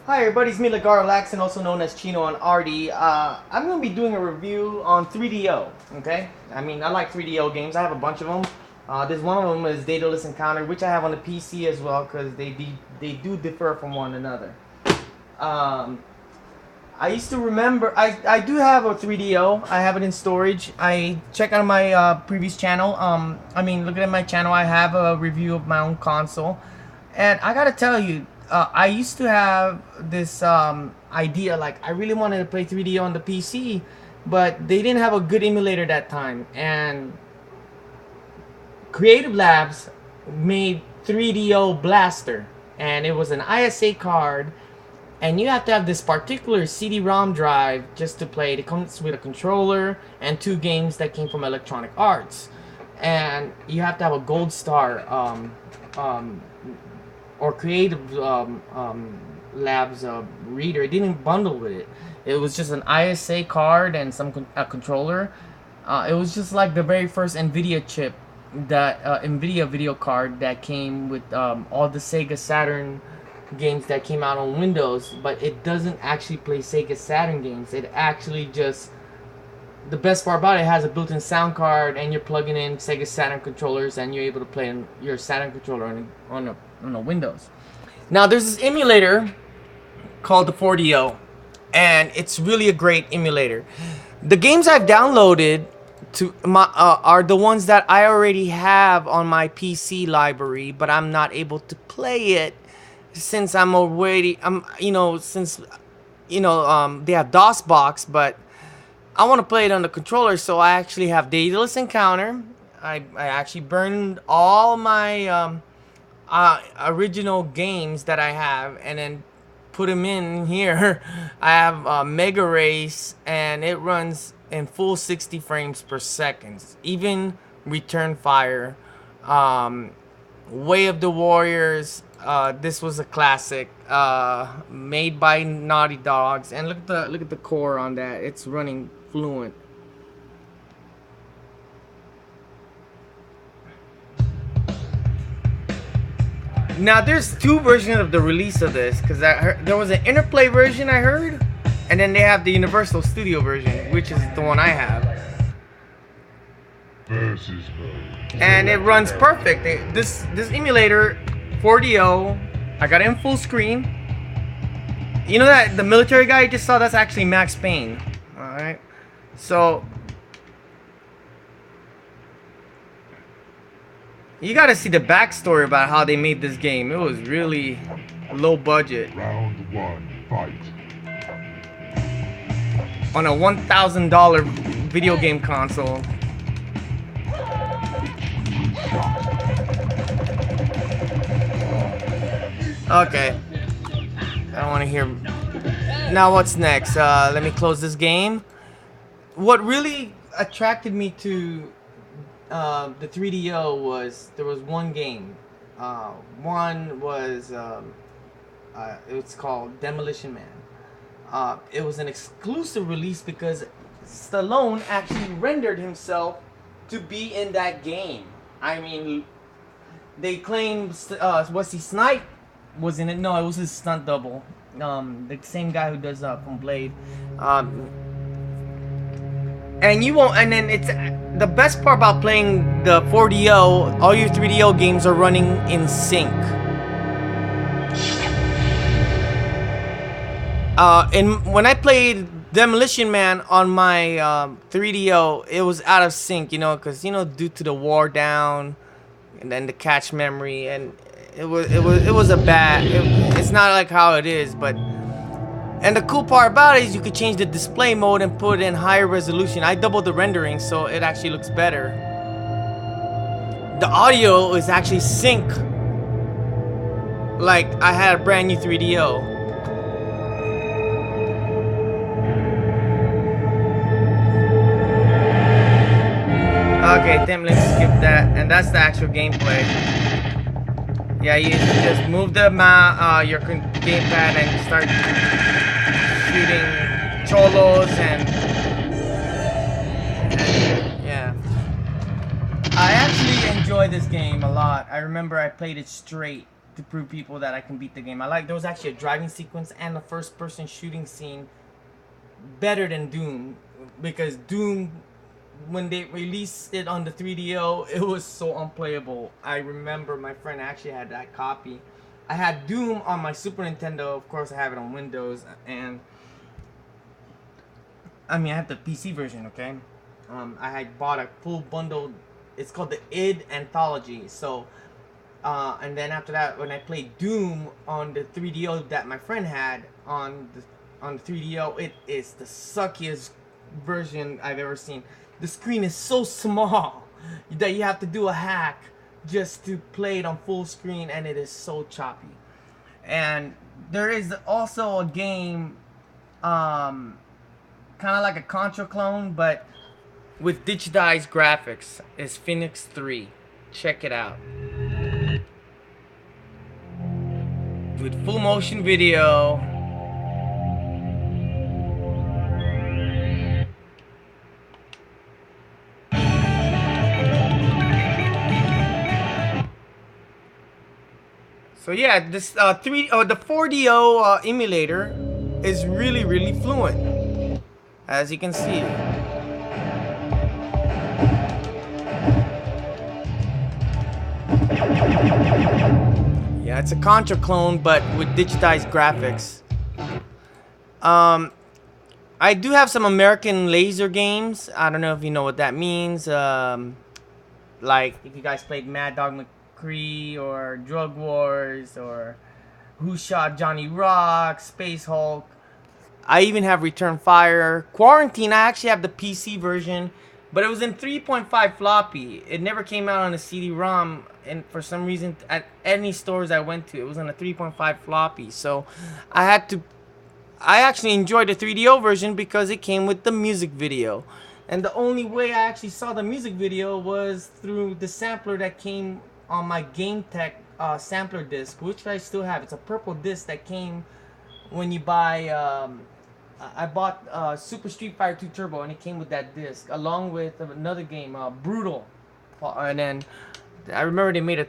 Hi everybody, it's me Lagarlax, and also known as Chino on RD. I'm going to be doing a review on 3DO, okay? I mean, I like 3DO games. I have a bunch of them. This one of them is Daedalus Encounter, which I have on the PC as well, because they do differ from one another. I used to remember, I do have a 3DO. I have it in storage. I check out my previous channel. Looking at my channel, I have a review of my own console. And I gotta tell you, I used to have this idea, like I really wanted to play 3DO on the PC, but they didn't have a good emulator that time. And Creative Labs made 3DO Blaster, and it was an ISA card, and you have to have this particular CD-ROM drive just to play it. It comes with a controller and 2 games that came from Electronic Arts, and you have to have a Gold Star or Creative Labs reader. It didn't bundle with it. It was just an ISA card and a controller. It was just like the very first NVIDIA chip, that NVIDIA video card that came with all the Sega Saturn games that came out on Windows, but it doesn't actually play Sega Saturn games. It actually just, the best part about it has a built-in sound card, and you're plugging in Sega Saturn controllers, and you're able to play in your Saturn controller on a Windows. Now there's this emulator called the 4DO, and it's really a great emulator. The games I've downloaded to my are the ones that I already have on my PC library, but I'm not able to play it since they have DOSBox, but I want to play it on the controller, so I actually have Daedalus Encounter. I actually burned all my original games that I have, and then put them in here. I have Mega Race, and it runs in full 60 frames per second. Even Return Fire, Way of the Warriors. This was a classic, made by Naughty Dogs, and look at the core on that. It's running fluent. Now there's 2 versions of the release of this, because there was an Interplay version I heard, and then they have the Universal Studio version, which is the one I have. And it runs perfect. This emulator, 4DO, I got it in full screen. You know that the military guy you just saw, that's actually Max Payne. Alright. So you gotta see the backstory about how they made this game. It was really low budget. Round 1, fight. On a $1,000 video game console. Okay. I don't want to hear. Now what's next? Let me close this game. What really attracted me to the 3DO was there was one game. One was it's called Demolition Man. It was an exclusive release because Stallone actually rendered himself to be in that game. I mean, they claimed Wesley Snipes was in it. No, it was his stunt double. The same guy who does from Blade. And you won't. And then it's the best part about playing the 4DO. All your 3DO games are running in sync. And when I played Demolition Man on my 3DO, it was out of sync, because due to the war down and then the cache memory, and it was a bad. It's not like how it is, but. And the cool part about it is you could change the display mode and put it in higher resolution. I doubled the rendering, so it actually looks better. The audio is actually sync, like I had a brand new 3DO. Okay, then let's skip that, and that's the actual gameplay. Yeah, you just move the your gamepad and start shooting cholos and yeah. I actually enjoy this game a lot. I remember I played it straight to prove people that I can beat the game. There was actually a driving sequence and a first person shooting scene better than Doom, because Doom, when they released it on the 3DO, it was so unplayable. I remember my friend actually had that copy. I had Doom on my Super Nintendo. Of course, I have it on Windows, and I had the PC version. Okay, I had bought a full bundle. It's called the id Anthology. So, and then after that, when I played Doom on the 3DO that my friend had on the 3DO, it is the suckiest version I've ever seen. The screen is so small that you have to do a hack just to play it on full screen, and it is so choppy. And there is also a game, kind of like a Contra clone, but with digitized graphics. Is Phoenix 3. Check it out. With full motion video. So yeah, this the 4DO emulator is really fluent, as you can see. Yeah, it's a Contra clone, but with digitized graphics. I do have some American laser games. I don't know if you know what that means. Like if you guys played Mad Dog McCree or Drug Wars or Who Shot Johnny Rock, Space Hulk. I even have Return Fire. Quarantine, I actually have the PC version, but it was in 3.5 floppy. It never came out on a CD-ROM, and for some reason, at any stores I went to, it was on a 3.5 floppy. So I actually enjoyed the 3DO version because it came with the music video. And the only way I actually saw the music video was through the sampler that came on my Game Tech sampler disc, which I still have. It's a purple disc that came when you buy. I bought Super Street Fighter 2 Turbo, and it came with that disc along with another game, Brutal. And then I remember they made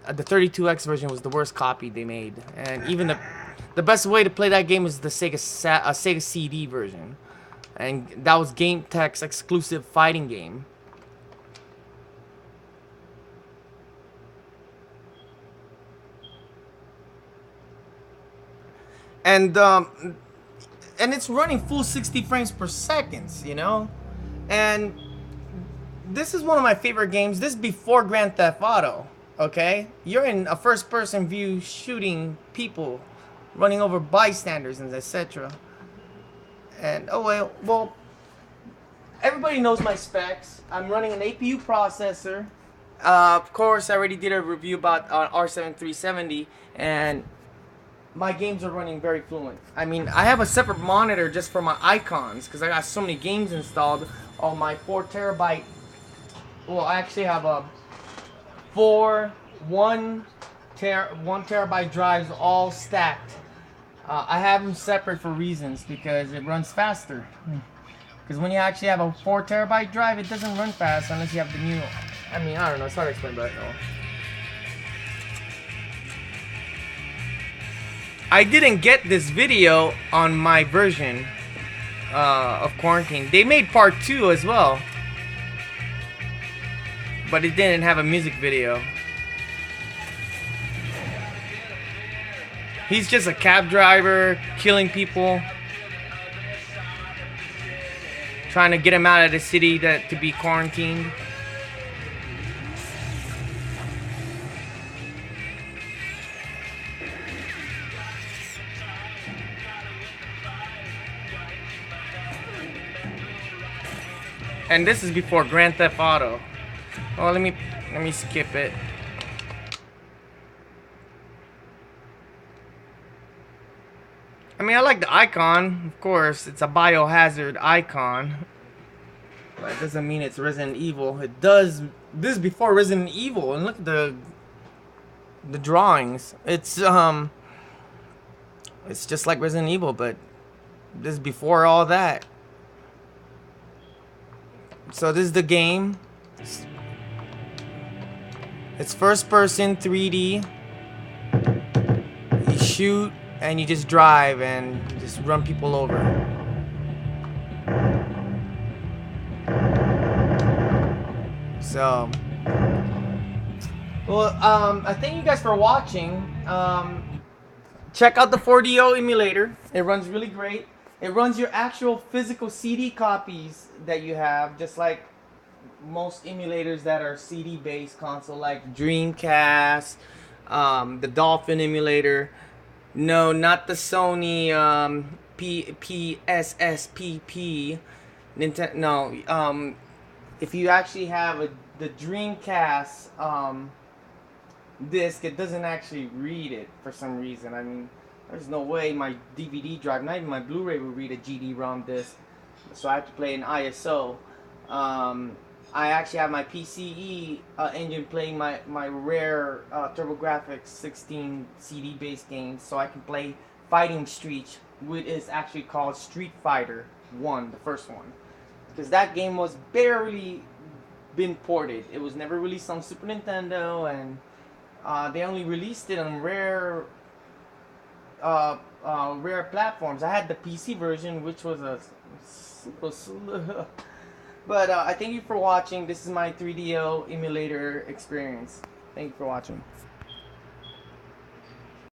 the 32X version was the worst copy they made, and even the best way to play that game is the Sega CD version. And that was Game Tech's exclusive fighting game. And it's running full 60 frames per second, you know? And this is one of my favorite games. This is before Grand Theft Auto, okay? You're in a first-person view shooting people, running over bystanders and etc. And oh well, everybody knows my specs. I'm running an APU processor. Of course, I already did a review about R7 370, and my games are running very fluent. I have a separate monitor just for my icons because I got so many games installed on my 4 terabyte. Well, I actually have a 1 terabyte drives all stacked. I have them separate for reasons because it runs faster. Because when you actually have a 4 terabyte drive, it doesn't run fast unless you have the new. I don't know. It's hard to explain, but no. I didn't get this video on my version of Quarantine. They made part 2 as well, but it didn't have a music video. He's just a cab driver killing people, trying to get him out of the city to be quarantined. And this is before Grand Theft Auto. Oh, let me skip it. I like the icon, of course. It's a biohazard icon. But it doesn't mean it's Resident Evil. It does. This is before Resident Evil, and look at the drawings. It's just like Resident Evil, but this is before all that. So this is the game. It's first person 3D. shoot and you just drive and just run people over. So, well, I thank you guys for watching. Check out the 4DO emulator. It runs really great. It runs your actual physical CD copies that you have, just like most emulators that are CD-based console, like Dreamcast, the Dolphin emulator. No, not the Sony PSSPP. Nintendo. No. If you actually have the Dreamcast disc, it doesn't actually read it for some reason. I mean, there's no way my DVD drive, not even my Blu-ray, will read a GD-ROM disc. So I have to play in ISO. I actually have my PCE engine playing my rare TurboGrafx 16 CD-based games, so I can play Fighting Street, which is actually called Street Fighter 1, the first one. Because that game was barely been ported. It was never released on Super Nintendo, and they only released it on rare platforms. I had the PC version, which was a super slow. But I thank you for watching. This is my 3DO emulator experience. Thank you for watching.